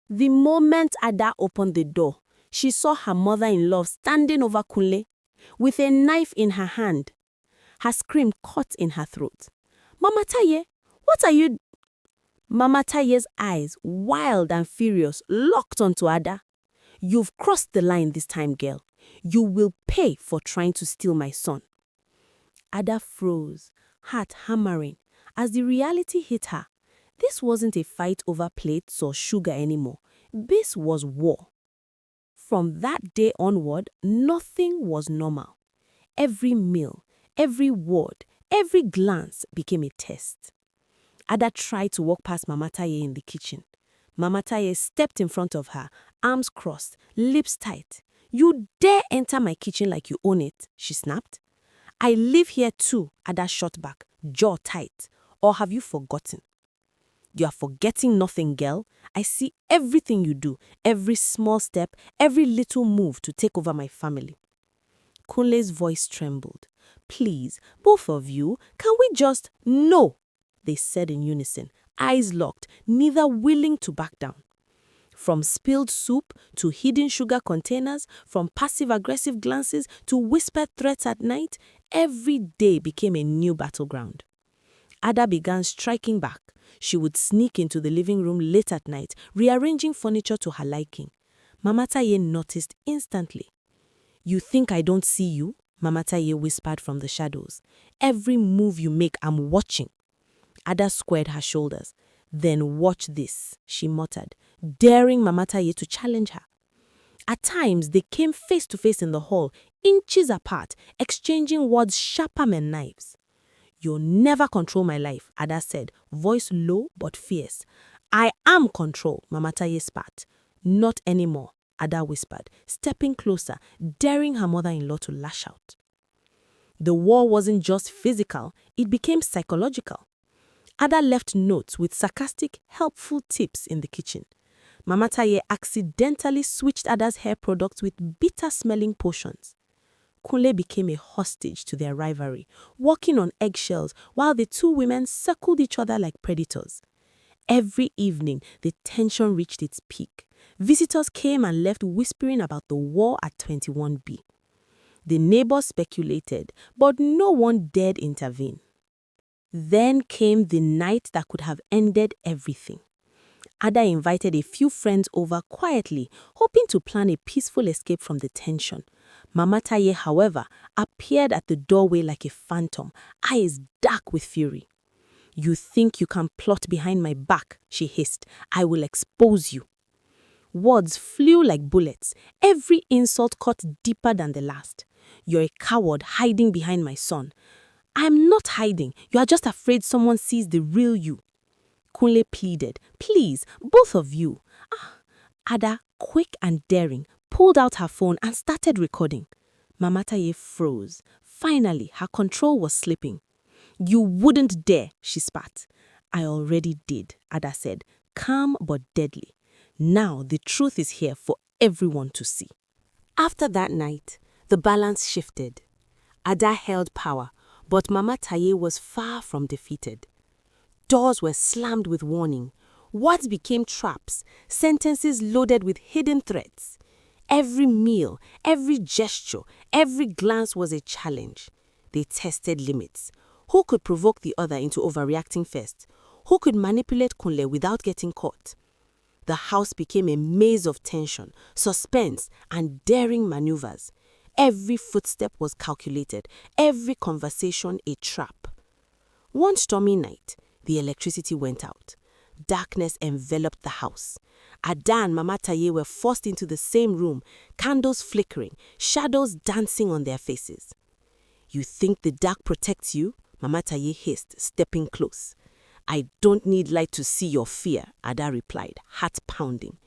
The moment Ada opened the door, she saw her mother-in-law standing over Kunle with a knife in her hand. Her scream caught in her throat. "Mama Taye, what are you?" Mama Taye's eyes, wild and furious, locked onto Ada. "You've crossed the line this time, girl. You will pay for trying to steal my son." Ada froze, heart hammering, as the reality hit her. This wasn't a fight over plates or sugar anymore. This was war. From that day onward, nothing was normal. Every meal, every word, every glance became a test. Ada tried to walk past Mama Taye in the kitchen. Mama Taye stepped in front of her, arms crossed, lips tight. "You dare enter my kitchen like you own it," she snapped. "I live here too," Ada shot back, jaw tight. "Or have you forgotten?" "You are forgetting nothing, girl. I see everything you do, every small step, every little move to take over my family." Kunle's voice trembled. "Please, both of you, can we just—" "No," they said in unison, eyes locked, neither willing to back down. From spilled soup to hidden sugar containers, from passive-aggressive glances to whispered threats at night, every day became a new battleground. Ada began striking back. She would sneak into the living room late at night, rearranging furniture to her liking. Mama Taye noticed instantly. "You think I don't see you?" Mama Taye whispered from the shadows. "Every move you make, I'm watching." Ada squared her shoulders. "Then watch this," she muttered, daring Mama Taye to challenge her. At times, they came face to face in the hall, inches apart, exchanging words sharper than knives. "You'll never control my life," Ada said, voice low but fierce. "I am control," Mama Taye spat. "Not anymore," Ada whispered, stepping closer, daring her mother-in-law to lash out. The war wasn't just physical, it became psychological. Ada left notes with sarcastic, helpful tips in the kitchen. Mama Taye accidentally switched Ada's hair products with bitter-smelling potions. Kunle became a hostage to their rivalry, walking on eggshells while the two women circled each other like predators. Every evening, the tension reached its peak. Visitors came and left whispering about the war at 21B. The neighbors speculated, but no one dared intervene. Then came the night that could have ended everything. Ada invited a few friends over quietly, hoping to plan a peaceful escape from the tension. Mama Taye, however, appeared at the doorway like a phantom, eyes dark with fury. "You think you can plot behind my back," she hissed. "I will expose you." Words flew like bullets, every insult cut deeper than the last. "You're a coward hiding behind my son." "I'm not hiding. You are just afraid someone sees the real you." Kunle pleaded. "Please, both of you." Ada, quick and daring, pulled out her phone and started recording. Mama Taye froze. Finally, her control was slipping. "You wouldn't dare," she spat. "I already did," Ada said, calm but deadly. "Now the truth is here for everyone to see." After that night, the balance shifted. Ada held power, but Mama Taye was far from defeated. Doors were slammed with warning. Words became traps, sentences loaded with hidden threats. Every meal, every gesture, every glance was a challenge. They tested limits. Who could provoke the other into overreacting first? Who could manipulate Kunle without getting caught? The house became a maze of tension, suspense, and daring maneuvers. Every footstep was calculated, every conversation a trap. One stormy night, the electricity went out. Darkness enveloped the house. Ada and Mama Taye were forced into the same room, candles flickering, shadows dancing on their faces. "You think the dark protects you?" Mama Taye hissed, stepping close. "I don't need light to see your fear," Ada replied, heart pounding.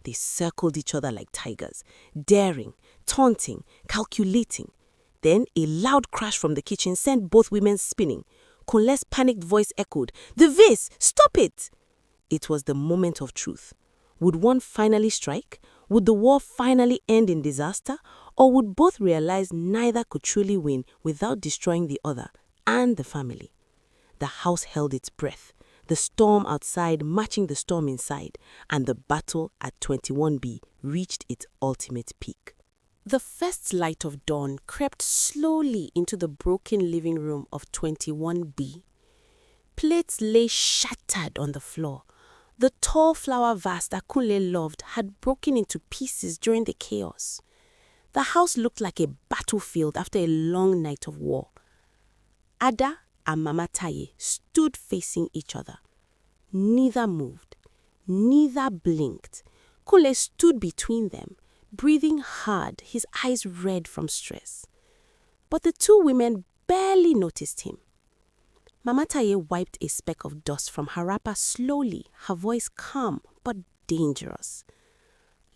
They circled each other like tigers, daring, taunting, calculating. Then a loud crash from the kitchen sent both women spinning. Kunle's panicked voice echoed, "The vase! Stop it!" It was the moment of truth. Would one finally strike? Would the war finally end in disaster? Or would both realize neither could truly win without destroying the other and the family? The house held its breath. the storm outside matching the storm inside, and the battle at 21B reached its ultimate peak. The first light of dawn crept slowly into the broken living room of 21B. Plates lay shattered on the floor. The tall flower vase that Kunle loved had broken into pieces during the chaos. The house looked like a battlefield after a long night of war. Ada and Mama Taye stood facing each other. Neither moved. Neither blinked. Kunle stood between them, breathing hard, his eyes red from stress. But the two women barely noticed him. Mama Taye wiped a speck of dust from her wrapper slowly, her voice calm but dangerous.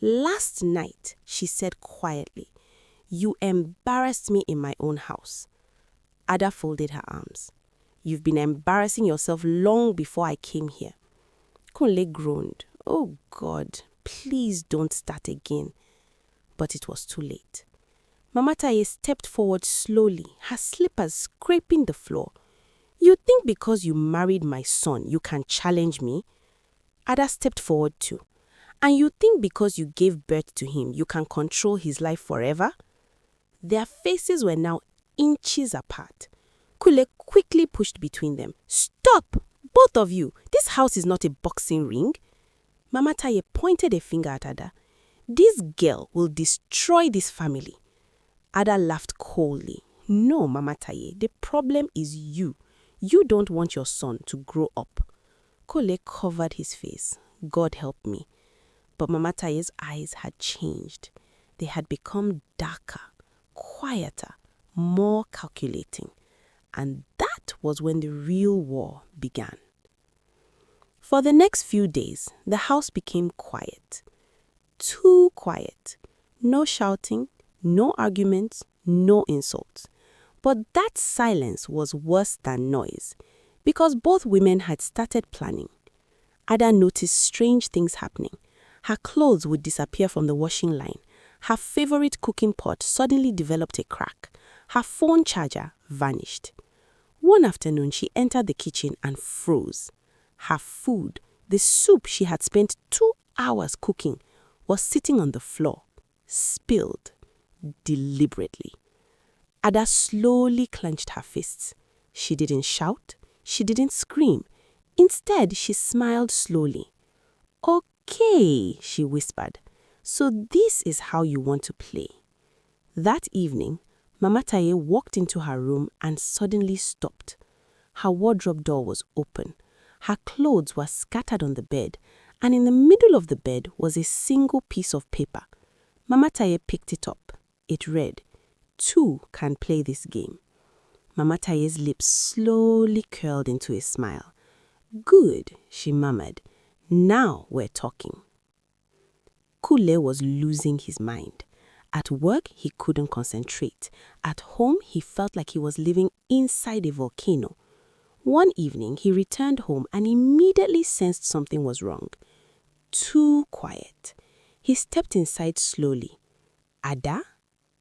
"Last night," she said quietly, "you embarrassed me in my own house." Ada folded her arms. "You've been embarrassing yourself long before I came here." Kunle groaned. "Oh God, please don't start again." But it was too late. Mama Taye stepped forward slowly, her slippers scraping the floor. "You think because you married my son, you can challenge me?" Ada stepped forward too. "And you think because you gave birth to him, you can control his life forever?" Their faces were now inches apart. Kunle quickly pushed between them. "Stop! Both of you! This house is not a boxing ring." Mama Taye pointed a finger at Ada. "This girl will destroy this family." Ada laughed coldly. "No, Mama Taye, the problem is you. You don't want your son to grow up." Kunle covered his face. "God help me." But Mama Taye's eyes had changed. They had become darker, quieter, more calculating. And that was when the real war began. For the next few days, the house became quiet. Too quiet. No shouting, no arguments, no insults. But that silence was worse than noise, because both women had started planning. Ada noticed strange things happening. Her clothes would disappear from the washing line. Her favorite cooking pot suddenly developed a crack. Her phone charger vanished. One afternoon, she entered the kitchen and froze. Her food, the soup she had spent 2 hours cooking, was sitting on the floor, spilled, deliberately. Ada slowly clenched her fists. She didn't shout. She didn't scream. Instead, she smiled slowly. "Okay," she whispered. "So this is how you want to play." That evening, Mama Taye walked into her room and suddenly stopped. Her wardrobe door was open. Her clothes were scattered on the bed, and in the middle of the bed was a single piece of paper. Mama Taye picked it up. It read, "Two can play this game." Mama Taye's lips slowly curled into a smile. "Good," she murmured. "Now we're talking." Kunle was losing his mind. At work, he couldn't concentrate. At home, he felt like he was living inside a volcano. One evening, he returned home and immediately sensed something was wrong. Too quiet. He stepped inside slowly. "Ada?"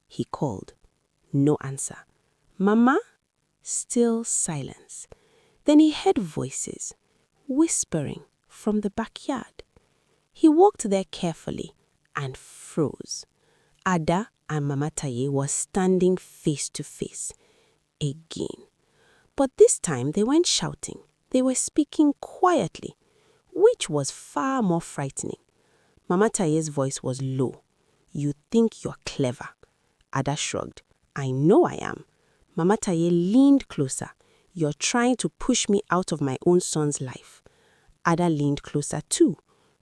he called. No answer. "Mama?" Still silence. Then he heard voices, whispering from the backyard. He walked there carefully and froze. Ada and Mama Taye were standing face to face again. But this time they weren't shouting. They were speaking quietly, which was far more frightening. Mama Taye's voice was low. "You think you're clever." Ada shrugged. "I know I am." Mama Taye leaned closer. "You're trying to push me out of my own son's life." Ada leaned closer too.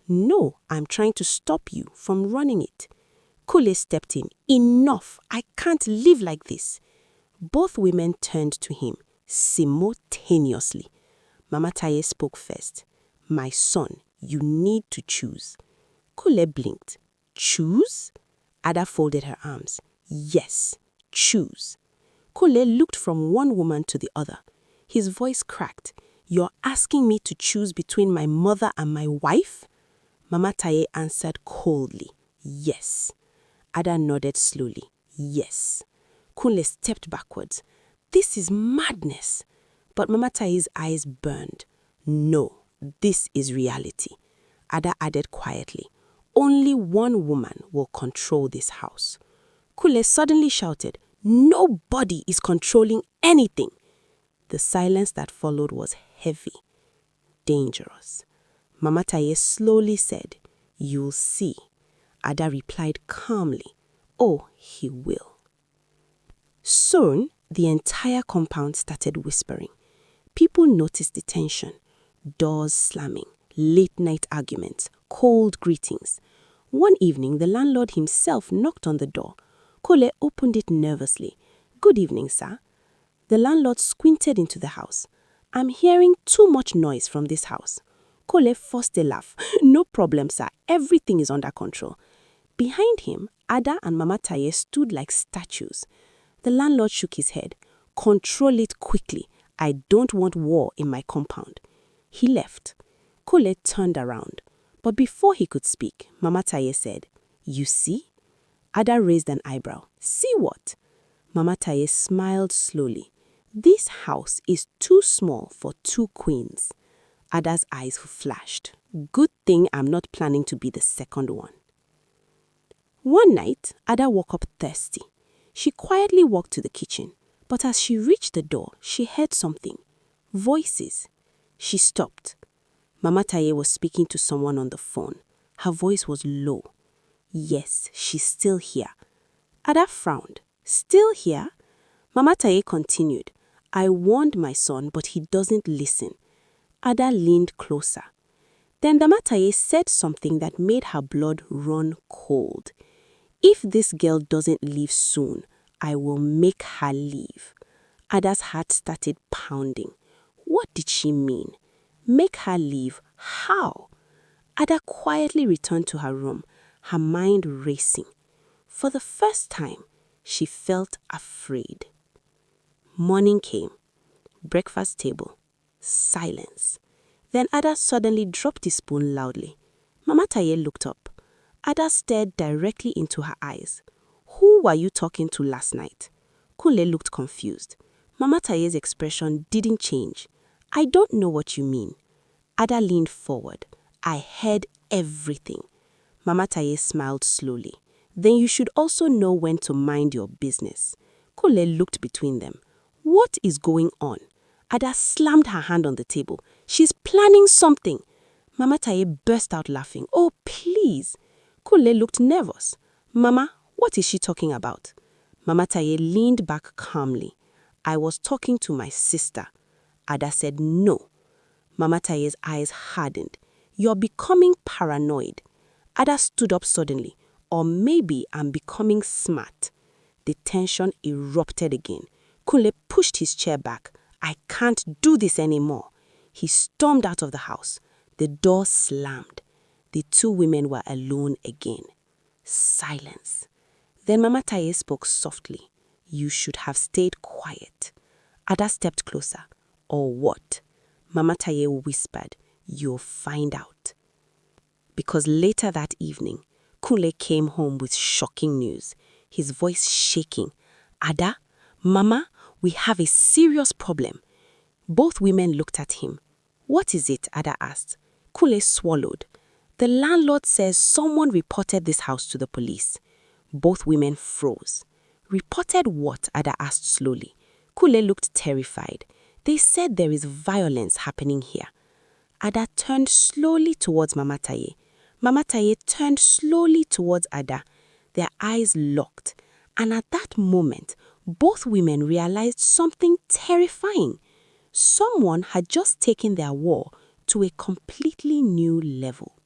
"No, I'm trying to stop you from running it." Kunle stepped in. "Enough! I can't live like this." Both women turned to him simultaneously. Mama Taye spoke first. "My son, you need to choose." Kunle blinked. "Choose?" Ada folded her arms. "Yes, choose." Kunle looked from one woman to the other. His voice cracked. "You're asking me to choose between my mother and my wife?" Mama Taye answered coldly. "Yes." Ada nodded slowly. "Yes." Kunle stepped backwards. "This is madness." But Mama Taye's eyes burned. "No, This is reality. Ada added quietly. Only one woman will control this house. Kunle suddenly shouted, "Nobody is controlling anything." The silence that followed was heavy, dangerous. Mama Taye slowly said, "You'll see." Ada replied calmly, "Oh, he will." Soon, the entire compound started whispering. People noticed the tension, doors slamming, late-night arguments, cold greetings. One evening, the landlord himself knocked on the door. Kunle opened it nervously. "Good evening, sir." The landlord squinted into the house. "I'm hearing too much noise from this house." Kunle forced a laugh. "No problem, sir. Everything is under control." Behind him, Ada and Mama Taye stood like statues. The landlord shook his head. "Control it quickly. I don't want war in my compound." He left. Kunle turned around. But before he could speak, Mama Taye said, "You see?" Ada raised an eyebrow. "See what?" Mama Taye smiled slowly. "This house is too small for two queens." Ada's eyes flashed. "Good thing I'm not planning to be the second one." One night, Ada woke up thirsty. She quietly walked to the kitchen, but as she reached the door, she heard something. Voices. She stopped. Mama Taye was speaking to someone on the phone. Her voice was low. "Yes, she's still here." Ada frowned. "Still here?" Mama Taye continued. "I warned my son, but he doesn't listen." Ada leaned closer. Then Mama Taye said something that made her blood run cold. "If this girl doesn't leave soon, I will make her leave." Ada's heart started pounding. What did she mean? Make her leave? How? Ada quietly returned to her room, her mind racing. For the first time, she felt afraid. Morning came. Breakfast table. Silence. Then Ada suddenly dropped the spoon loudly. Mama Taye looked up. Ada stared directly into her eyes. "Who were you talking to last night?" Kunle looked confused. Mama Taye's expression didn't change. "I don't know what you mean." Ada leaned forward. "I heard everything." Mama Taye smiled slowly. "Then you should also know when to mind your business." Kunle looked between them. "What is going on?" Ada slammed her hand on the table. "She's planning something." Mama Taye burst out laughing. "Oh, please." Kunle looked nervous. "Mama, what is she talking about?" Mama Taye leaned back calmly. "I was talking to my sister." Ada said no. Mama Taye's eyes hardened. "You're becoming paranoid." Ada stood up suddenly. "Or maybe I'm becoming smart." The tension erupted again. Kunle pushed his chair back. "I can't do this anymore." He stormed out of the house. The door slammed. The two women were alone again. Silence. Then Mama Taye spoke softly. "You should have stayed quiet." Ada stepped closer. "Or what?" Mama Taye whispered. "You'll find out." Because later that evening, Kunle came home with shocking news, his voice shaking. "Ada, Mama, we have a serious problem." Both women looked at him. "What is it?" Ada asked. Kunle swallowed. "The landlord says someone reported this house to the police." Both women froze. "Reported what?" Ada asked slowly. Kunle looked terrified. "They said there is violence happening here." Ada turned slowly towards Mama Taye. Mama Taye turned slowly towards Ada. Their eyes locked. And at that moment, both women realized something terrifying. Someone had just taken their war to a completely new level.